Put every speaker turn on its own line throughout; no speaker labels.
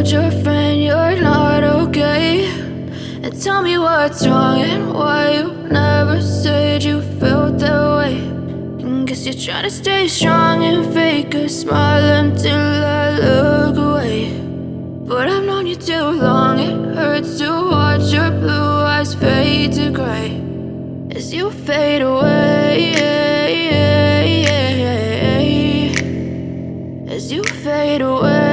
told your friend you're not okay? And tell me what's wrong and why you never said you felt that way. And guess you're trying to stay strong and fake a smile until I look away. But I've known you too long, it hurts to watch your blue eyes fade to gray as you fade away, as you fade away.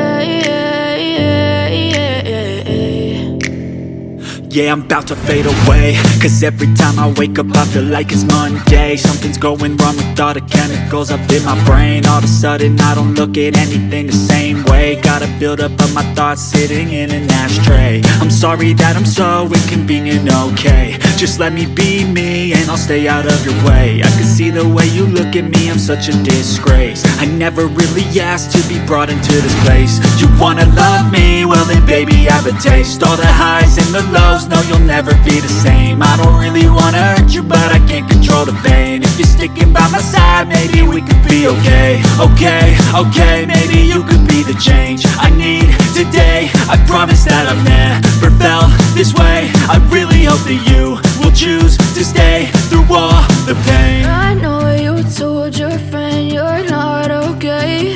Yeah, I'm about to fade away, cause every time I wake up I feel like it's Monday. Something's going wrong with all the chemicals up in my brain. All of a sudden I don't look at anything the same way. Got a build-up of my thoughts sitting in an ashtray. I'm sorry that I'm so inconvenient, okay? Just let me be me and I'll stay out of your way. I can see the way you look at me, I'm such a disgrace. I never really asked to be brought into this place. You wanna love me? Well then baby, have a taste. All the highs and the lows, no, you'll never be the same. I don't really wanna hurt you, but I can't control the pain. If you're sticking by my side, maybe we could be okay. Okay, maybe you could be the change I need today. I promise that I've never felt this way. I really hope that you will choose to stay through all the pain.
I know you told your friend you're not okay.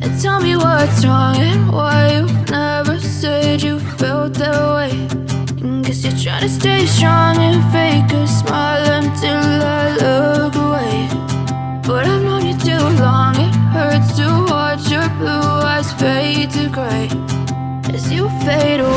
And tell me what's wrong and why you never said you felt that way. Guess you're trying to stay strong and fake a smile until I look away. But I've known you too long, it hurts to watch your blue eyes fade to gray as you fade away.